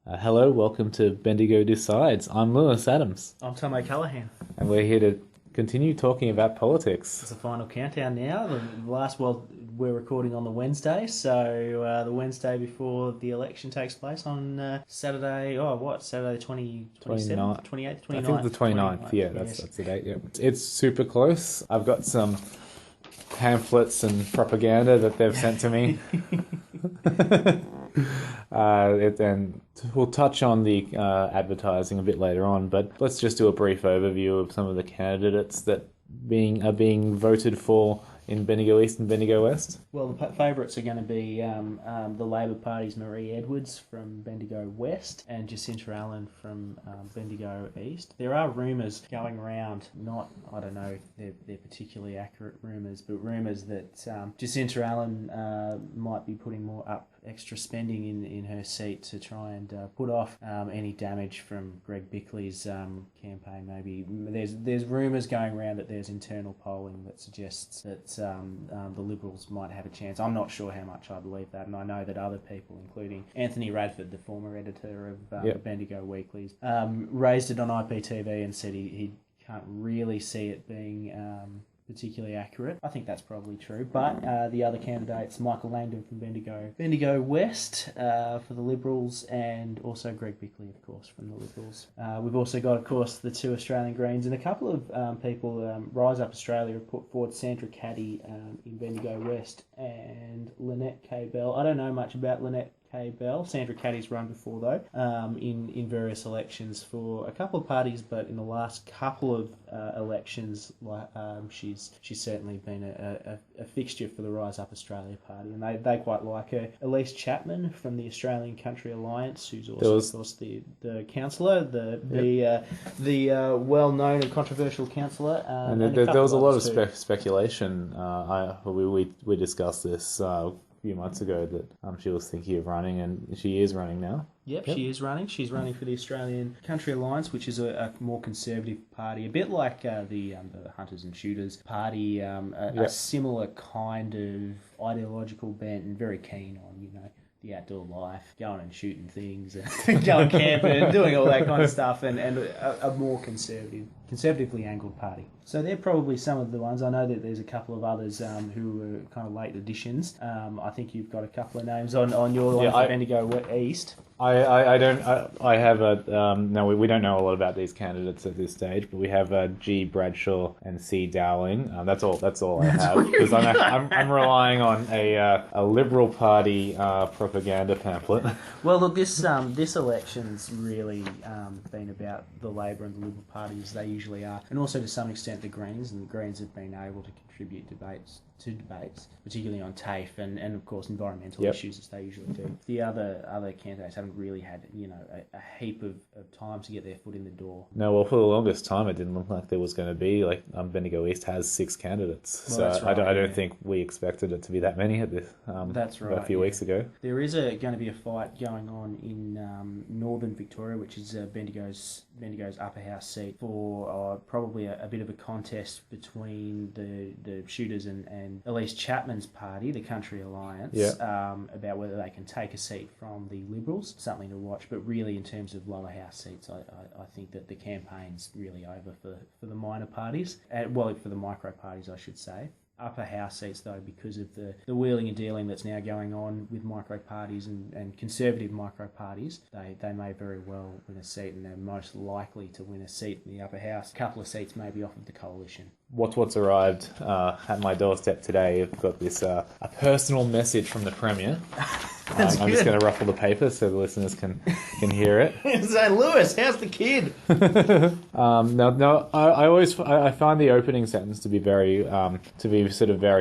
Hello, welcome to Bendigo Decides. I'm Lewis Adams, I'm Tom O'Callaghan. and we're here to continue talking about politics. It's the final countdown now. We're recording on the Wednesday, so the Wednesday before the election takes place on Saturday. Saturday 27th, 28th, 29th? I think the 29th, yeah, that's the date, yeah. It's super close. I've got some pamphlets and propaganda that they've sent to me. And we'll touch on the advertising a bit later on, but let's just do a brief overview of some of the candidates that are being voted for in Bendigo East and Bendigo West. Well, the favourites are going to be the Labor Party's Marie Edwards from Bendigo West and Jacinta Allen from Bendigo East. There are rumours going around, I don't know if they're particularly accurate rumours, but rumours that Jacinta Allen might be putting more up extra spending in her seat to try and put off any damage from Greg Bickley's campaign. Maybe there's rumours going around that there's internal polling that suggests that the Liberals might have a chance. I'm not sure how much I believe that, and I know that other people, including Anthony Radford, the former editor of Bendigo Weeklies, raised it on IPTV and said he can't really see it being particularly accurate. I think that's probably true. But the other candidates, Michael Langdon from Bendigo West for the Liberals, and also Greg Bickley, of course, from the Liberals. We've also got, of course, the two Australian Greens, and a couple of people. Rise Up Australia have put forward Sandra Caddy in Bendigo West and Lynette K. Bell. I don't know much about Lynette K. Bell. Sandra Caddy's run before, though, in various elections for a couple of parties, but in the last couple of elections, she's certainly been a fixture for the Rise Up Australia party, and they quite like her. Elise Chapman from the Australian Country Alliance, who's also, of course, the councillor, the well-known and controversial councillor. And there was a lot of speculation. We discussed this few months ago that she was thinking of running, and she is running now. Yep, she is running. She's running for the Australian Country Alliance, which is a more conservative party, a bit like the Hunters and Shooters party, a similar kind of ideological bent, and very keen on, the outdoor life, going and shooting things, and going camping, and doing all that kind of stuff, and a more conservatively angled party. So they're probably some of the ones. I know that there's a couple of others who were kind of late additions. I think you've got a couple of names on your line for Bendigo East. I don't. I have a no. We don't know a lot about these candidates at this stage, but we have G. Bradshaw and C. Dowling. That's all I have, because I'm relying on a Liberal Party propaganda pamphlet. Well, look, this election's really been about the Labor and the Liberal parties. They usually are, and also to some extent the Greens. And the Greens have been able to contribute to debates, particularly on TAFE and of course environmental issues, as they usually do. The other candidates haven't really had a heap of time to get their foot in the door. No, well, for the longest time it didn't look like there was going to be. Bendigo East has 6 candiats, well, so right, I don't think we expected it to be that many at this. That's right. A few weeks ago. There is going to be a fight going on in northern Victoria, which is Bendigo's upper house seat, for probably a bit of a contest between the Shooters and Elise Chapman's party, the Country Alliance, about whether they can take a seat from the Liberals. Something to watch, but really in terms of lower house seats, I think that the campaign's really over for the minor parties, for the micro parties, I should say. Upper house seats, though, because of the wheeling and dealing that's now going on with micro parties and conservative micro parties, they may very well win a seat, and they're most likely to win a seat in the upper house. A couple of seats maybe off of the coalition. What's arrived at my doorstep today? I've got this a personal message from the Premier. I'm just going to ruffle the paper so the listeners can hear it. So, Lewis, how's the kid? I find the opening sentence to be very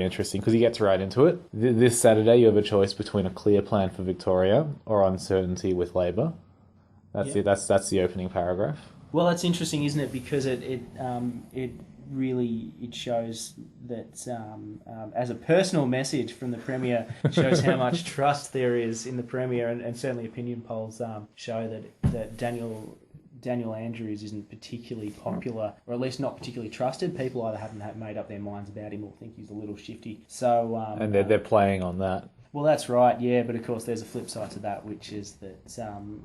interesting, because he gets right into it. This Saturday, you have a choice between a clear plan for Victoria or uncertainty with Labor. That's it. That's the opening paragraph. Well, that's interesting, isn't it? Because it really shows that as a personal message from the Premier, it shows how much trust there is in the Premier, and certainly opinion polls show that Daniel Andrews isn't particularly popular, or at least not particularly trusted. People either haven't made up their minds about him or think he's a little shifty. So and they're playing on that. Well, that's right, yeah, but of course there's a flip side to that, which is that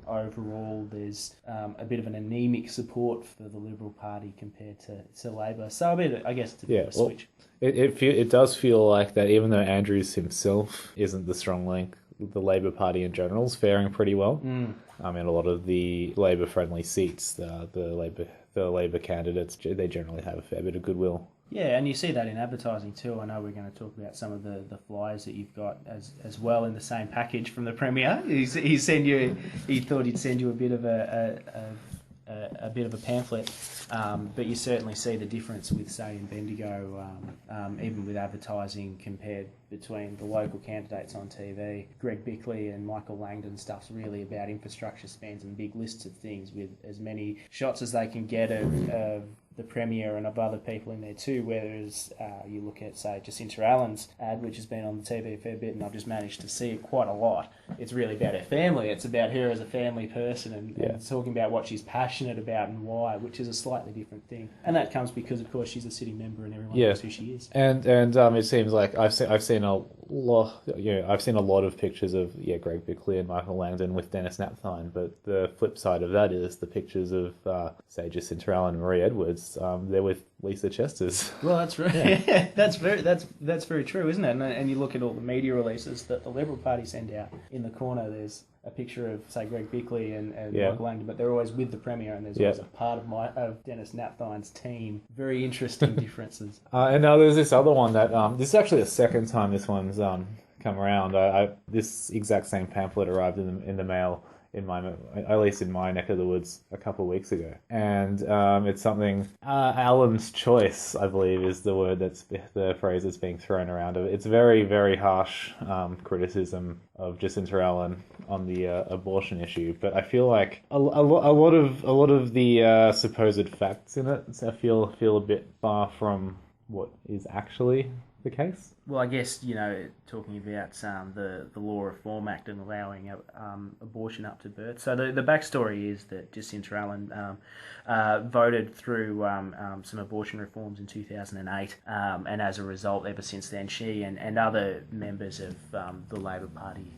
overall there's a bit of an anemic support for the Liberal Party compared to Labor. So I guess it's a bit of a switch. It does feel like that, even though Andrews himself isn't the strong link, the Labor Party in general is faring pretty well. I mean, a lot of the Labor-friendly seats, the Labor candidates, they generally have a fair bit of goodwill. Yeah, and you see that in advertising too. I know we're going to talk about some of the flyers that you've got as well in the same package from the Premier. He thought he'd send you a bit of a bit of a pamphlet, but you certainly see the difference with, say, in Bendigo, even with advertising compared between the local candidates on TV. Greg Bickley and Michael Langdon stuff's really about infrastructure spends and big lists of things with as many shots as they can get of the Premier and of other people in there too, whereas you look at, say, Jacinta Allen's ad, which has been on the TV a fair bit, and I've just managed to see it quite a lot. It's really about her family. It's about her as a family person and talking about what she's passionate about and why, which is a slightly different thing. And that comes because, of course, she's a sitting member and everyone knows who she is. And it seems like I've seen a lot. I've seen a lot of pictures of Greg Bickley and Michael Langdon with Dennis Napthine, but the flip side of that is the pictures of say Jacinta Allen and Marie Edwards. They're with Lisa Chesters. Well, that's right. Yeah. that's very true, isn't it? And you look at all the media releases that the Liberal Party send out. In the corner, there's a picture of, say, Greg Bickley and Michael Langdon, but they're always with the Premier, and there's always a part of Dennis Napthine's team. Very interesting differences. And now there's this other one that this is actually the second time this one's come around. This exact same pamphlet arrived in the mail at least in my neck of the woods a couple of weeks ago, and it's something Allen's choice, I believe, is the phrase that's being thrown around. It's very, very harsh criticism of Jacinta Allen on the abortion issue, but I feel like a lot of the supposed facts in it I feel a bit far from what is actually the case. Well, I guess, talking about the Law Reform Act and allowing abortion up to birth. So the backstory is that Jacinta Allen voted through some abortion reforms in 2008, and as a result, ever since then, she and other members of the Labor Party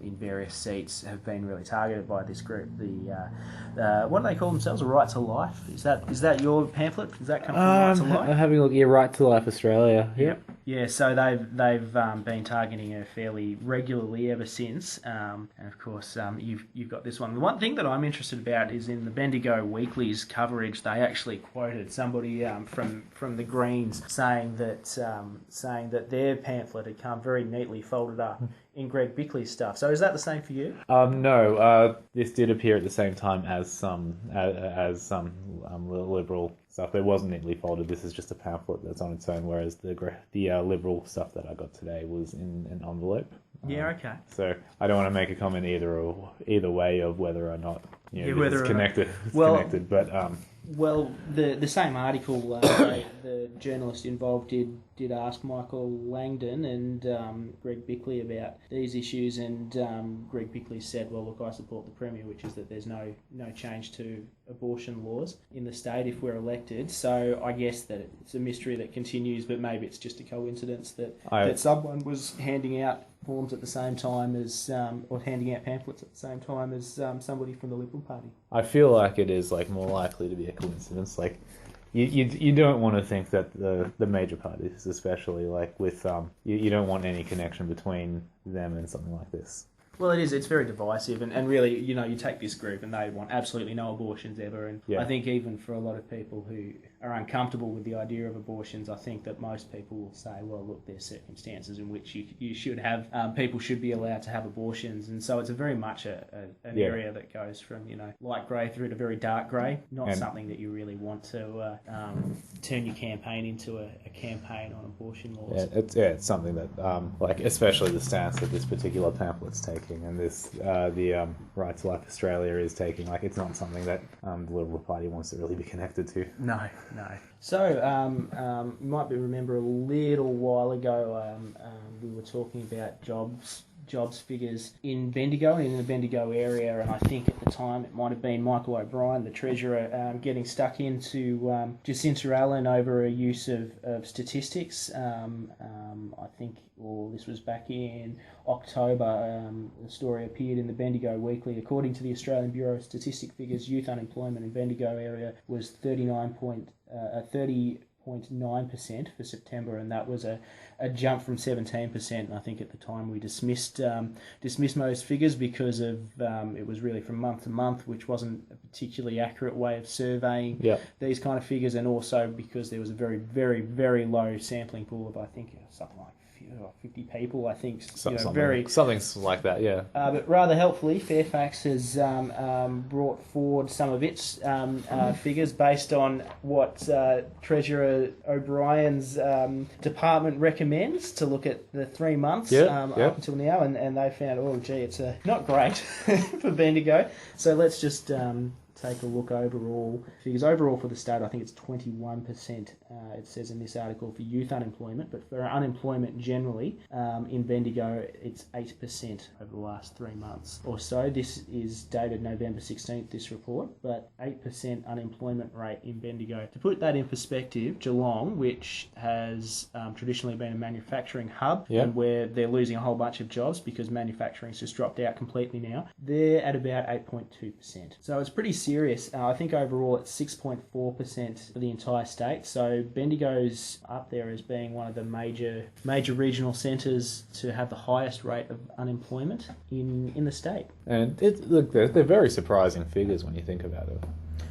in various seats have been really targeted by this group. What do they call themselves? A Right to Life? Is that your pamphlet? Does that come from Right to Life? I'm having a look. Yeah, Right to Life Australia. Yep. Yeah, so they've been targeting her fairly regularly ever since, and of course you've got this one. The one thing that I'm interested about is in the Bendigo Weekly's coverage, they actually quoted somebody from the Greens saying that their pamphlet had come very neatly folded up in Greg Bickley's stuff. So is that the same for you? No, this did appear at the same time as some Liberal stuff. It wasn't neatly folded. This is just a pamphlet that's on its own, whereas the Liberal stuff that I got today was in an envelope. Yeah, okay. So I don't want to make a comment either way of whether or not whether it's connected. Connected, but well, the same article, the journalist involved did ask Michael Langdon and Greg Bickley about these issues, and Greg Bickley said, well, look, I support the Premier, which is that there's no change to abortion laws in the state if we're elected. So I guess that it's a mystery that continues, but maybe it's just a coincidence that someone was handing out forms at the same time as, or handing out pamphlets at the same time as somebody from the Liberal Party. I feel like it is more likely to be a coincidence. You don't want to think that the major parties, especially with you don't want any connection between them and something like this. Well, it is. It's very divisive, and really, you take this group and they want absolutely no abortions ever. And I think even for a lot of people who are uncomfortable with the idea of abortions, I think that most people will say, well, look, there's circumstances in which you should have, people should be allowed to have abortions. And so it's very much an area that goes from, light grey through to very dark grey, not something that you really want to turn your campaign into a campaign on abortion laws. It's something that, especially the stance that this particular pamphlet's taking. And this, the Right to Life Australia is taking, it's not something that the Liberal Party wants to really be connected to. No. So, you might remember a little while ago, we were talking about jobs jobs figures in Bendigo and in the Bendigo area, and I think at the time it might have been Michael O'Brien, the Treasurer, getting stuck into Jacinta Allen over a use of statistics. I think, this was back in October, the story appeared in the Bendigo Weekly. According to the Australian Bureau of Statistic figures, youth unemployment in Bendigo area was 30.9% for September, and that was a jump from 17%. And I think at the time we dismissed those figures because of it was really from month to month, which wasn't a particularly accurate way of surveying these kind of figures, and also because there was a very, very, very low sampling pool of, I think, something like 50 people, I think. Something like that, yeah. But rather helpfully, Fairfax has brought forward some of its figures based on what Treasurer O'Brien's department recommends to look at the 3 months up until now, and they found, it's not great for Bendigo. So let's just take a look overall. Figures overall for the state, I think it's 21%, it says in this article, for youth unemployment, but for unemployment generally, in Bendigo, it's 8% over the last 3 months or so. This is dated November 16th, this report, but 8% unemployment rate in Bendigo. To put that in perspective, Geelong, which has traditionally been a manufacturing hub, and where they're losing a whole bunch of jobs because manufacturing's just dropped out completely now, they're at about 8.2%. So it's pretty serious. I think overall it's 6.4% for the entire state. So Bendigo's up there as being one of the major regional centres to have the highest rate of unemployment in the state. And they're very surprising figures when you think about it.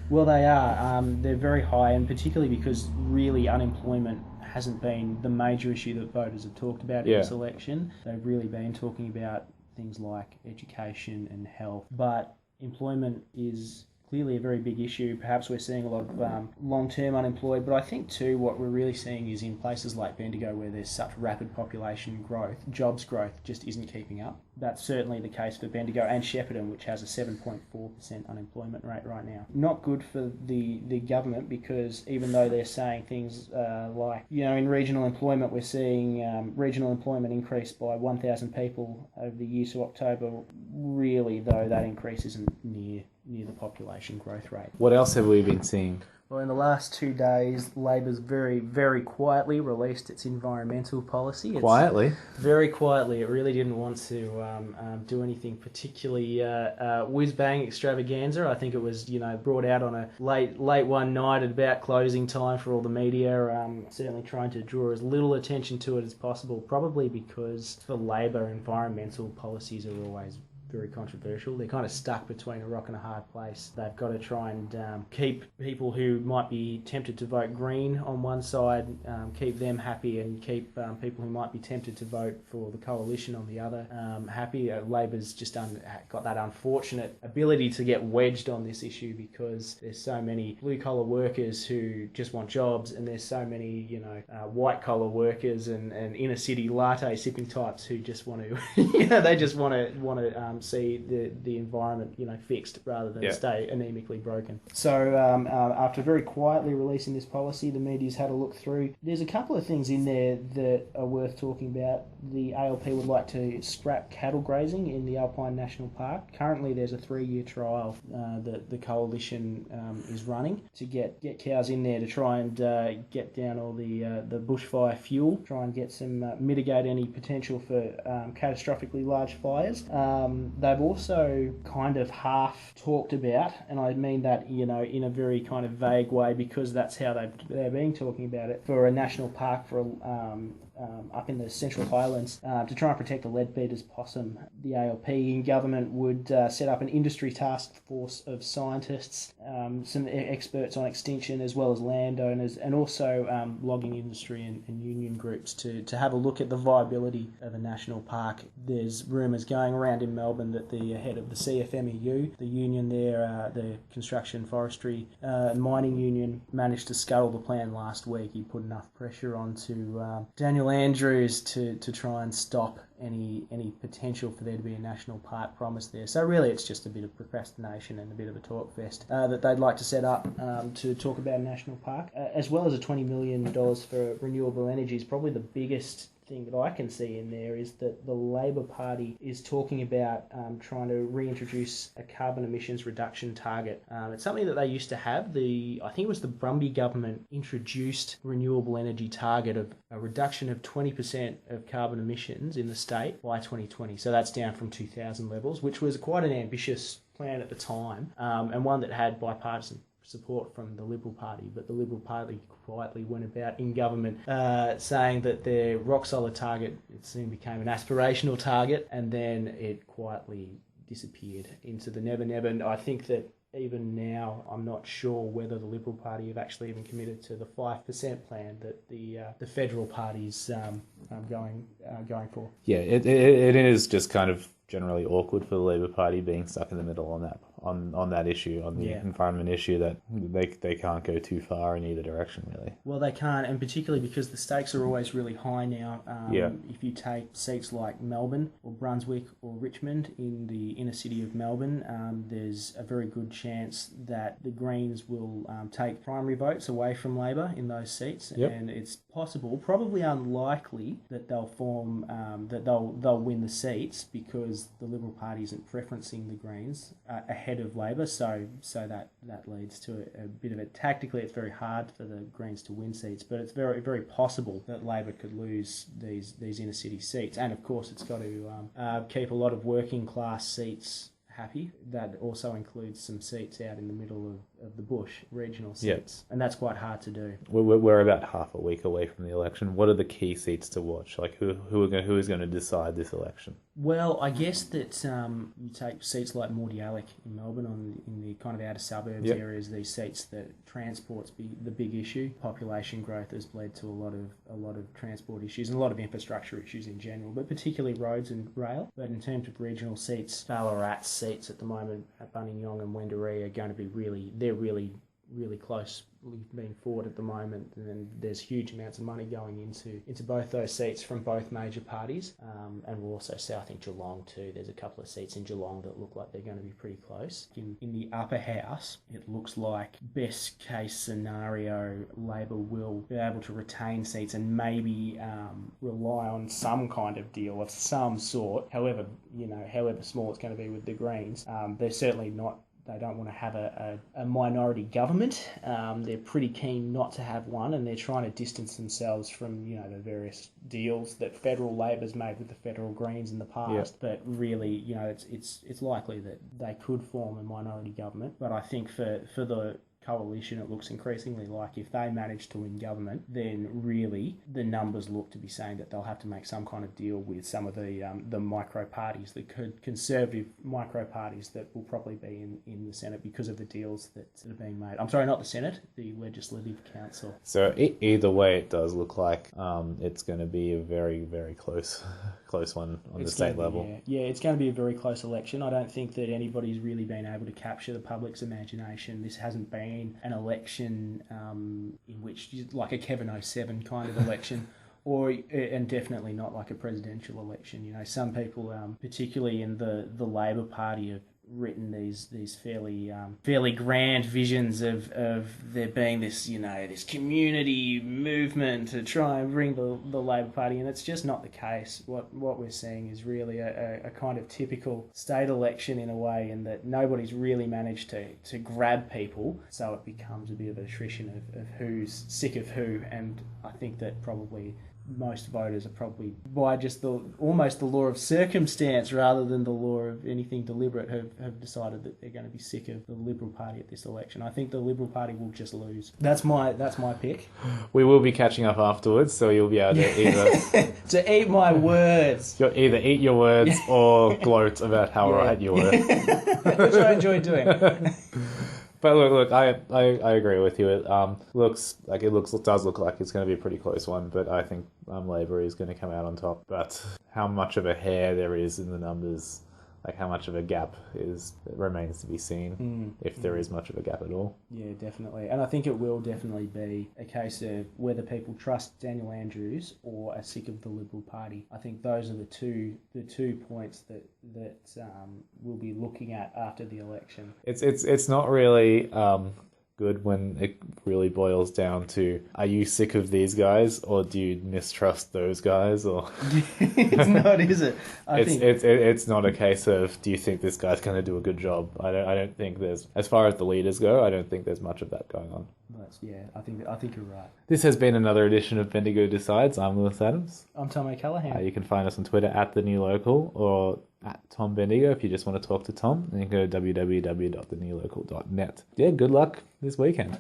Well, they are. They're very high, and particularly because really unemployment hasn't been the major issue that voters have talked about in this election. They've really been talking about things like education and health, but employment is clearly a very big issue. Perhaps we're seeing a lot of long-term unemployed, but I think too what we're really seeing is in places like Bendigo where there's such rapid population growth, jobs growth just isn't keeping up. That's certainly the case for Bendigo and Shepparton, which has a 7.4% unemployment rate right now. Not good for the government, because even though they're saying things like, in regional employment, we're seeing regional employment increase by 1,000 people over the year to October, really though that increase isn't near the population growth rate. What else have we been seeing? Well, in the last 2 days, Labor's very, very quietly released its environmental policy. Quietly? Very quietly. It really didn't want to do anything particularly whiz-bang extravaganza. I think it was, brought out on a late one night at about closing time for all the media, certainly trying to draw as little attention to it as possible, probably because for Labor, environmental policies are always very controversial. They're kind of stuck between a rock and a hard place. They've got to try and keep people who might be tempted to vote Green on one side, keep them happy, and keep people who might be tempted to vote for the coalition on the other happy. Labor's just got that unfortunate ability to get wedged on this issue because there's so many blue-collar workers who just want jobs, and there's so many, white-collar workers and inner-city latte-sipping types who just want to, they just want to see the environment, fixed rather than stay anemically broken. So after very quietly releasing this policy, the media's had a look through. There's a couple of things in there that are worth talking about. The ALP would like to scrap cattle grazing in the Alpine National Park. Currently, there's a 3-year trial that the coalition is running to get cows in there to try and get down all the bushfire fuel, try and get mitigate any potential for catastrophically large fires. They've also kind of half talked about, and I mean that, in a very kind of vague way, because that's how they're been talking about it, for a national park for up in the Central Highlands to try and protect the leadbeater's possum. The ALP in government would set up an industry task force of scientists, some experts on extinction, as well as landowners, and also logging industry and union groups to have a look at the viability of a national park. There's rumours going around in Melbourne that the head of the CFMEU, the union there, the Construction, Forestry and Mining Union, managed to scuttle the plan last week. He put enough pressure onto Daniel Andrews to try and stop any potential for there to be a national park promised there. So really it's just a bit of procrastination and a bit of a talk fest that they'd like to set up to talk about a national park, as well as a $20 million for renewable energy is probably the biggest thing that I can see in there is that the Labor Party is talking about trying to reintroduce a carbon emissions reduction target. It's something that they used to have. I think it was the Brumby government introduced renewable energy target of a reduction of 20% of carbon emissions in the state by 2020. So that's down from 2000 levels, which was quite an ambitious plan at the time, and one that had bipartisan support from the Liberal Party, but the Liberal Party quietly went about in government saying that their rock-solid target, it soon became an aspirational target, and then it quietly disappeared into the never-never. And I think that even now, I'm not sure whether the Liberal Party have actually even committed to the 5% plan that the federal party's going for. Yeah, it is just kind of generally awkward for the Labor Party being stuck in the middle on that issue, on the environment issue, that they can't go too far in either direction, really. Well, they can't, and particularly because the stakes are always really high now. If you take seats like Melbourne or Brunswick or Richmond in the inner city of Melbourne, there's a very good chance that the Greens will take primary votes away from Labor in those seats, and it's possible, probably unlikely, that they'll they'll win the seats because the Liberal Party isn't preferencing the Greens ahead of Labor, so that leads to a bit of it. Tactically, it's very hard for the Greens to win seats, but it's very, very possible that Labor could lose these inner city seats, and of course it's got to keep a lot of working class seats happy. That also includes some seats out in the middle of the bush, regional seats, and that's quite hard to do. We're about half a week away from the election. What are the key seats to watch? Like who is going to decide this election? Well, I guess that you take seats like Mordialloc in Melbourne, in the kind of outer suburbs areas. These seats that transport's the big issue. Population growth has led to a lot of transport issues and a lot of infrastructure issues in general, but particularly roads and rail. But in terms of regional seats, Ballarat's seats at the moment at Buninyong and Wendouree are going to be really close being fought at the moment, and there's huge amounts of money going into both those seats from both major parties, and we'll also see, I think, Geelong too. There's a couple of seats in Geelong that look like they're going to be pretty close. In the upper house, it looks like best case scenario, Labor will be able to retain seats and maybe rely on some kind of deal of some sort, however small it's going to be with the Greens. They're certainly not. They don't want to have a minority government. They're pretty keen not to have one, and they're trying to distance themselves from the various deals that federal Labor's made with the federal Greens in the past. But really, it's likely that they could form a minority government. But I think for the coalition, it looks increasingly like if they manage to win government, then really the numbers look to be saying that they'll have to make some kind of deal with some of the micro parties, the conservative micro parties that will probably be in the Senate because of the deals that are being made. I'm sorry, not the Senate, the Legislative Council. So either way, it does look like it's going to be a very, very close one on the state level. Yeah, it's going to be a very close election. I don't think that anybody's really been able to capture the public's imagination. This hasn't been an election in which, like a Kevin 07 kind of election, and definitely not like a presidential election. Some people, particularly in the Labor Party, have written these fairly grand visions of there being this this community movement to try and bring the Labor Party, and it's just not the case. What we're seeing is really a kind of typical state election in a way, in that nobody's really managed to grab people, so it becomes a bit of an attrition of who's sick of who, and I think that probably most voters are probably, by just almost the law of circumstance rather than the law of anything deliberate, have decided that they're going to be sick of the Liberal Party at this election. I think the Liberal Party will just lose. That's my pick. We will be catching up afterwards, so you'll be able to either to eat my words. You'll either eat your words or gloat about how right you were, which I enjoy doing. But look, I agree with you. It does look like it's going to be a pretty close one, but I think Labor is going to come out on top. But how much of a hair there is in the numbers, like how much of a gap remains to be seen, if there is much of a gap at all. Yeah, definitely. And I think it will definitely be a case of whether people trust Daniel Andrews or are sick of the Liberal Party. I think those are the two points that we'll be looking at after the election. It's not really good when it really boils down to, are you sick of these guys or do you mistrust those guys? Or It's not, is it? it's not a case of, do you think this guy's going to do a good job? I don't think there's, as far as the leaders go, I don't think there's much of that going on. I think you're right. This has been another edition of Bendigo Decides. I'm Lewis Adams. I'm Tom O'Callaghan. You can find us on Twitter at The New Local or at Tom Bendigo if you just want to talk to Tom. And you can go to www.thenewlocal.net. Yeah, good luck this weekend.